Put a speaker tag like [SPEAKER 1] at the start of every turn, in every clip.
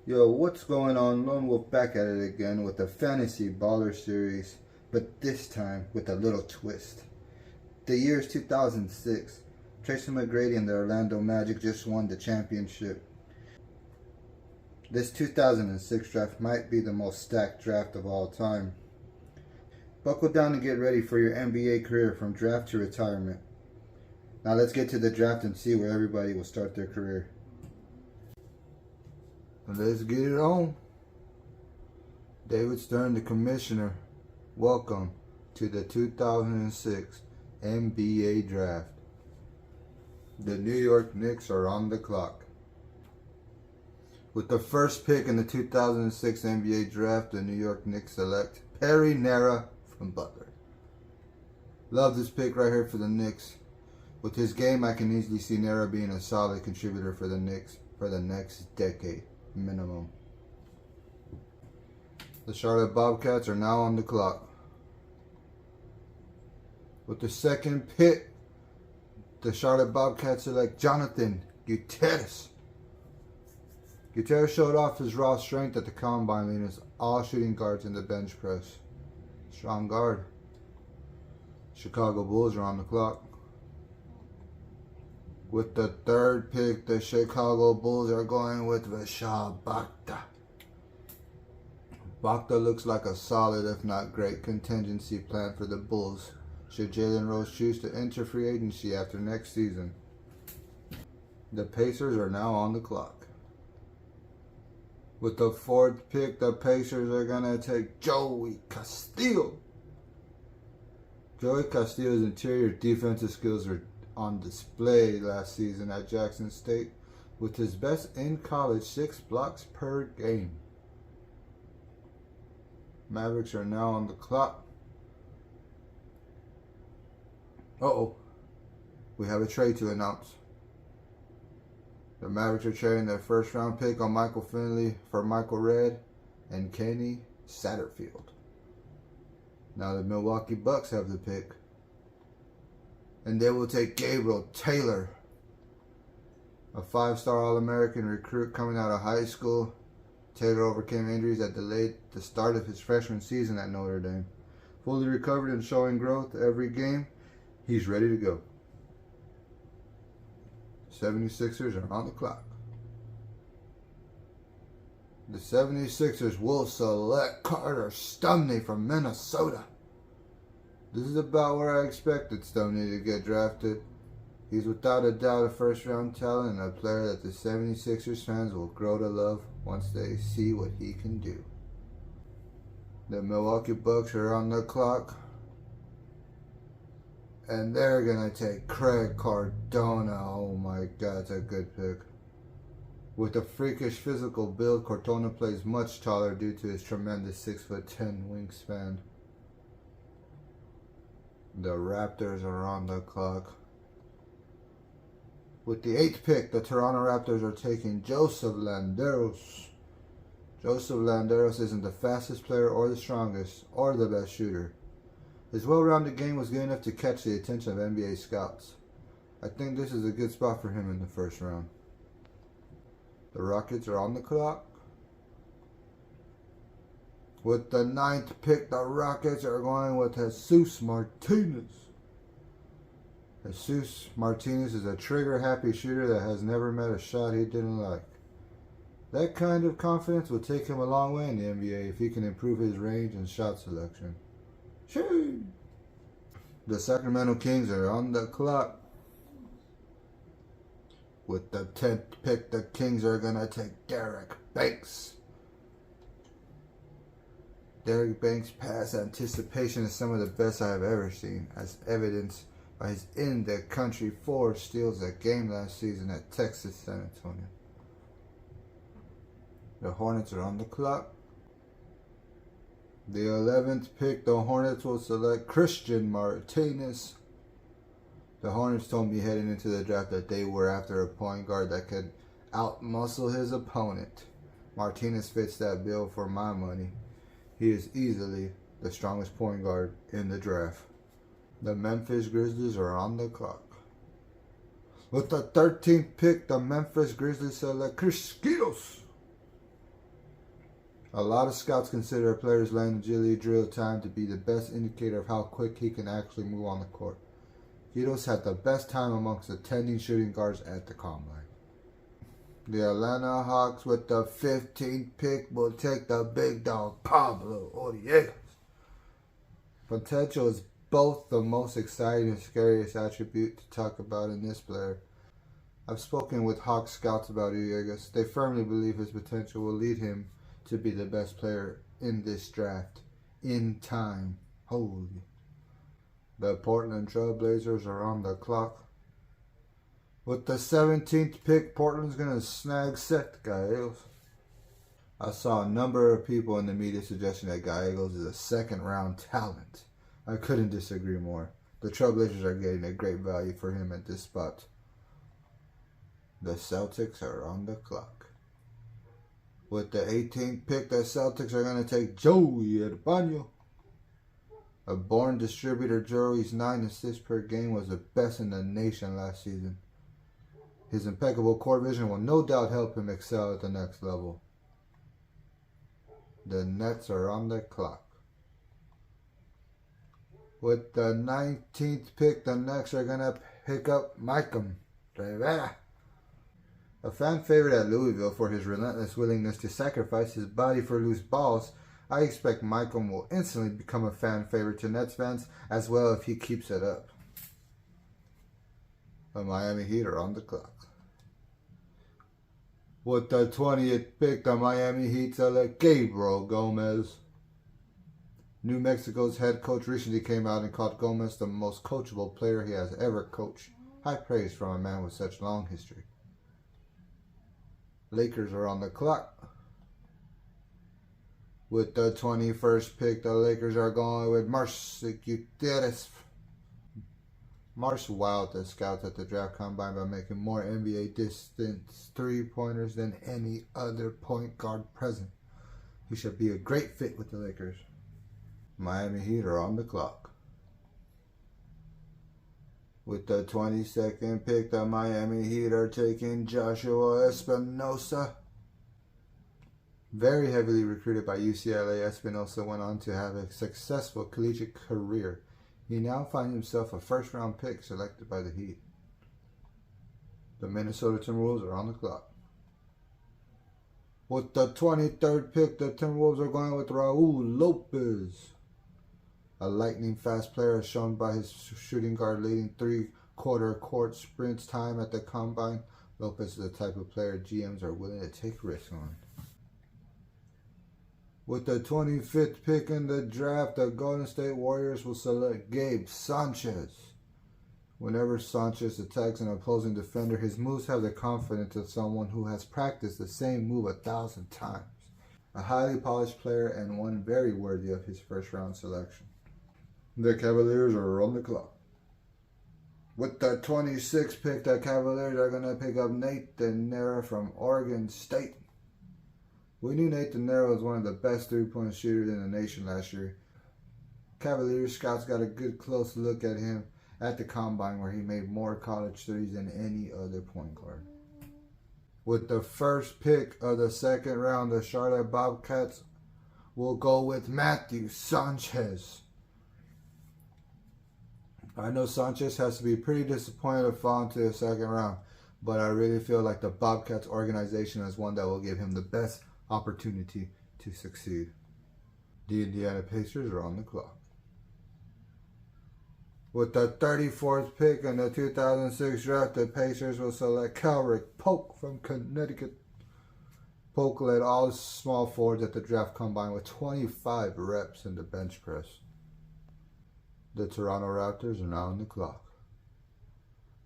[SPEAKER 1] Yo, what's going on? Lone Wolf back at it again with the Fantasy Ballerz series, but this time with a little twist. The year is 2006. Tracy McGrady and the Orlando Magic just won the championship. This 2006 draft might be the most stacked draft of all time. Buckle down and get ready for your NBA career from draft to retirement. Now let's get to the draft and see where everybody will start their career. Let's get it on. David Stern, the commissioner. Welcome to the 2006 NBA Draft. The New York Knicks are on the clock. With the first pick in the 2006 NBA Draft, the New York Knicks select Perry Nara from Ballerz. Love this pick right here for the Knicks. With his game, I can easily see Nara being a solid contributor for the Knicks for the next decade minimum. The Charlotte Bobcats are now on the clock. With the second pick, the Charlotte Bobcats select Jonathan Gutierrez. Gutierrez showed off his raw strength at the combine, leading us all shooting guards in the bench press. Strong guard. Chicago Bulls are on the clock. With the third pick, the Chicago Bulls are going with Vishal Bhakta. Bhakta looks like a solid, if not great, contingency plan for the Bulls should Jalen Rose choose to enter free agency after next season. The Pacers are now on the clock. With the fourth pick, the Pacers are going to take Joey Castillo. Joey Castillo's interior defensive skills are on display last season at Jackson State with his best in college 6 blocks per game. Mavericks are now on the clock. We have a trade to announce. The Mavericks are trading their first round pick on Michael Finley for Michael Redd and Kenny Satterfield. Now the Milwaukee Bucks have the pick. And they will take Gabriel Taylor, a 5-star All-American recruit coming out of high school. Taylor overcame injuries that delayed the start of his freshman season at Notre Dame. Fully recovered and showing growth every game, he's ready to go. 76ers are on the clock. The 76ers will select Carter Stumney from Minnesota. This is about where I expected Stumney to get drafted. He's without a doubt a first-round talent and a player that the 76ers fans will grow to love once they see what he can do. The Milwaukee Bucks are on the clock. And they're going to take Craig Cardona. Oh my God, it's a good pick. With a freakish physical build, Cardona plays much taller due to his tremendous 6'10" wingspan. The Raptors are on the clock. With the 8th pick, the Toronto Raptors are taking Joseph Landeros. Joseph Landeros isn't the fastest player or the strongest or the best shooter. His well-rounded game was good enough to catch the attention of NBA scouts. I think this is a good spot for him in the first round. The Rockets are on the clock. With the 9th pick, the Rockets are going with Jesus Martinez. Jesus Martinez is a trigger-happy shooter that has never met a shot he didn't like. That kind of confidence will take him a long way in the NBA if he can improve his range and shot selection. Shoo! The Sacramento Kings are on the clock. With the 10th pick, the Kings are going to take Derek Banks. Derek Banks' pass anticipation is some of the best I have ever seen, as evidenced by his in-the-country 4 steals a game last season at Texas San Antonio. The Hornets are on the clock. The 11th pick, the Hornets will select Christian Martinez. The Hornets told me heading into the draft that they were after a point guard that could outmuscle his opponent. Martinez fits that bill for my money. He is easily the strongest point guard in the draft. The Memphis Grizzlies are on the clock. With the 13th pick, the Memphis Grizzlies select Chris Skittles. A lot of scouts consider a player's lane agility drill time to be the best indicator of how quick he can actually move on the court. Guidos had the best time amongst attending shooting guards at the combine. The Atlanta Hawks with the 15th pick will take the big dog Pablo Oriegas. Potential is both the most exciting and scariest attribute to talk about in this player. I've spoken with Hawks scouts about Oriegas. They firmly believe his potential will lead him to be the best player in this draft. In time. Holy. The Portland Trail Blazers are on the clock. With the 17th pick, Portland's going to snag Seth Gallegos. I saw a number of people in the media suggesting that Gallegos is a second-round talent. I couldn't disagree more. The Trailblazers are getting a great value for him at this spot. The Celtics are on the clock. With the 18th pick, the Celtics are going to take Joey Arpaio. A born distributor, Joey's 9 assists per game was the best in the nation last season. His impeccable court vision will no doubt help him excel at the next level. The Nets are on the clock. With the 19th pick, the Nets are going to pick up Malcolm Rivera. A fan favorite at Louisville for his relentless willingness to sacrifice his body for loose balls, I expect Malcolm will instantly become a fan favorite to Nets fans as well if he keeps it up. The Miami Heat are on the clock. With the 20th pick, the Miami Heat select Gabriel Gomez. New Mexico's head coach recently came out and called Gomez the most coachable player he has ever coached. High praise from a man with such long history. Lakers are on the clock. With the 21st pick, the Lakers are going with Marcin Gutierrez. Marsh wowed the scouts at the draft combine by making more NBA distance three-pointers than any other point guard present. He should be a great fit with the Lakers. Miami Heat are on the clock. With the 22nd pick, the Miami Heat are taking Joshua Espinosa. Very heavily recruited by UCLA, Espinosa went on to have a successful collegiate career. He now finds himself a first-round pick selected by the Heat. The Minnesota Timberwolves are on the clock. With the 23rd pick, the Timberwolves are going with Raul Lopez. A lightning-fast player as shown by his shooting guard leading three-quarter court sprints time at the combine. Lopez is the type of player GMs are willing to take risks on. With the 25th pick in the draft, the Golden State Warriors will select Gabe Sanchez. Whenever Sanchez attacks an opposing defender, his moves have the confidence of someone who has practiced the same move 1,000 times. A highly polished player and one very worthy of his first-round selection. The Cavaliers are on the clock. With the 26th pick, the Cavaliers are going to pick up Nathan Nera from Oregon State. We knew Nathan Nera was one of the best three-point shooters in the nation last year. Cavaliers scouts got a good close look at him at the combine where he made more college threes than any other point guard. With the first pick of the second round, the Charlotte Bobcats will go with Matthew Sanchez. I know Sanchez has to be pretty disappointed to fall into the second round, but I really feel like the Bobcats organization is one that will give him the best opportunity to succeed. The Indiana Pacers are on the clock. With the 34th pick in the 2006 draft, the Pacers will select Kelrick Polk from Connecticut. Polk led all small forwards at the draft combine with 25 reps in the bench press. The Toronto Raptors are now on the clock.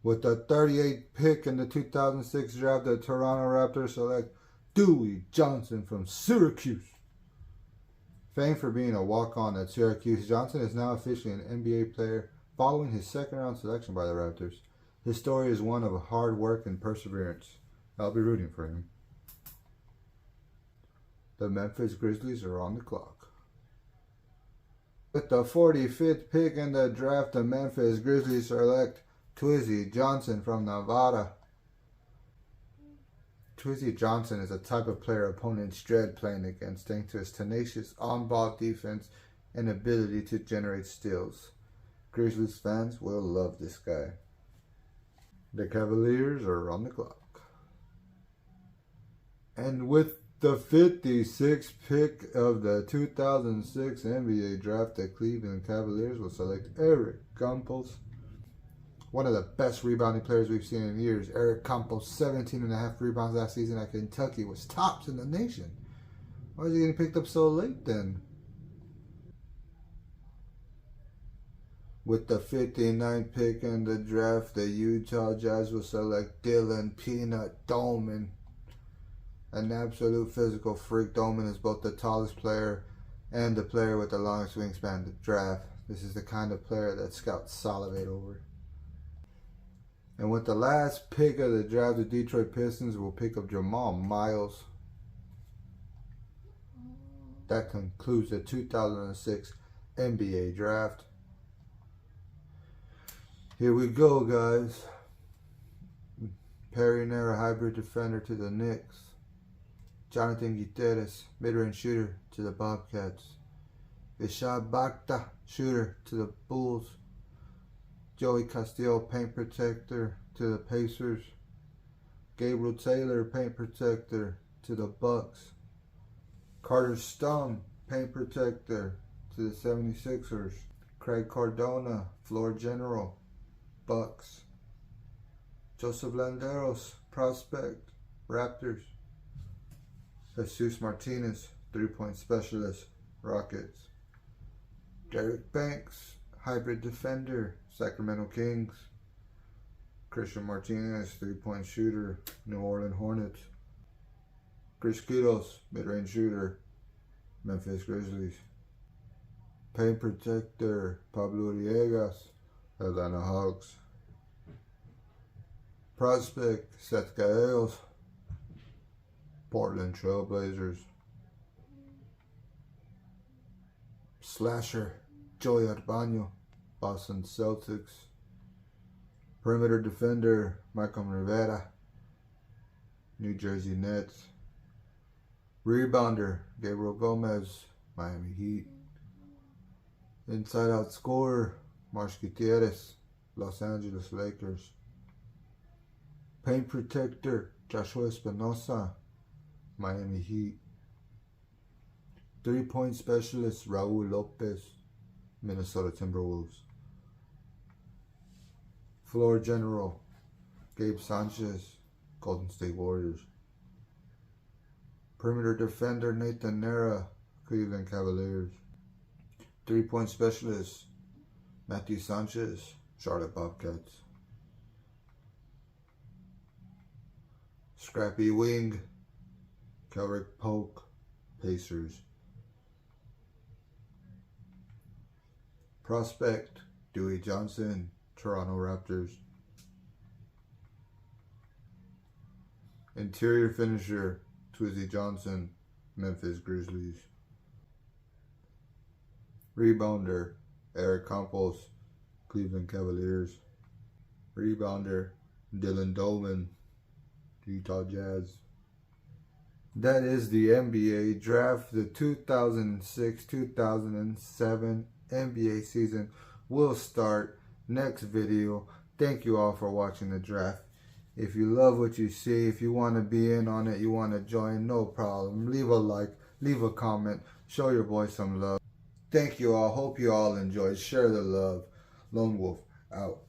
[SPEAKER 1] With the 38th pick in the 2006 draft, the Toronto Raptors select Dewey Johnson from Syracuse. Famed for being a walk-on at Syracuse, Johnson is now officially an NBA player following his second-round selection by the Raptors. His story is one of hard work and perseverance. I'll be rooting for him. The Memphis Grizzlies are on the clock. With the 45th pick in the draft, the Memphis Grizzlies select Twizzy Johnson from Nevada. Twizzy Johnson is a type of player opponents dread playing against thanks to his tenacious on-ball defense and ability to generate steals. Grizzlies fans will love this guy. The Cavaliers are on the clock. And with the 56th pick of the 2006 NBA draft, the Cleveland Cavaliers will select Eric Campos. One of the best rebounding players we've seen in years. Eric Campos, 17.5 rebounds last season at Kentucky, was tops in the nation. Why is he getting picked up so late then? With the 59th pick in the draft, the Utah Jazz will select Dylan Peanut Doman. An absolute physical freak. Doman is both the tallest player and the player with the longest wingspan in the draft. This is the kind of player that scouts salivate over. And with the last pick of the draft, the Detroit Pistons will pick up Jamal Miles. That concludes the 2006 NBA draft. Here we go, guys. Perry Nera, hybrid defender to the Knicks. Jonathan Guterres, mid-range shooter to the Bobcats. Vishal Bhatia, shooter to the Bulls. Joey Castillo, paint protector to the Pacers. Gabriel Taylor, paint protector to the Bucks. Carter Stone, paint protector to the 76ers. Craig Cardona, floor general, Bucks. Joseph Landeros, prospect, Raptors. Jesus Martinez, three-point specialist, Rockets. Derek Banks, hybrid defender, Sacramento Kings. Christian Martinez, three-point shooter, New Orleans Hornets. Chris Kidos, mid-range shooter, Memphis Grizzlies. Paint protector, Pablo Villegas, Atlanta Hawks. Prospect, Seth Gaels, Portland Trail Blazers. Slasher, Joey Arbaño, Boston Celtics. Perimeter defender, Michael Rivera, New Jersey Nets. Rebounder, Gabriel Gomez, Miami Heat. Inside out scorer, Marsh Gutierrez, Los Angeles Lakers. Paint protector, Joshua Espinosa, Miami Heat. Three-point specialist, Raul Lopez, Minnesota Timberwolves. Floor general, Gabe Sanchez, Golden State Warriors. Perimeter defender, Nathan Nera, Cleveland Cavaliers. Three-point specialist, Matthew Sanchez, Charlotte Bobcats. Scrappy wing, Kelrick Polk, Pacers. Prospect, Dewey Johnson, Toronto Raptors. Interior finisher, Twizzy Johnson, Memphis Grizzlies. Rebounder, Eric Campos, Cleveland Cavaliers. Rebounder, Dylan Doman, Utah Jazz. That is the NBA draft. The 2006-2007 NBA season will start next video. Thank you all for watching the draft. If you love what you see, if you want to be in on it, you want to join, no problem. Leave a like, leave a comment, show your boy some love. Thank you all. Hope you all enjoyed. Share the love. Lone Wolf out.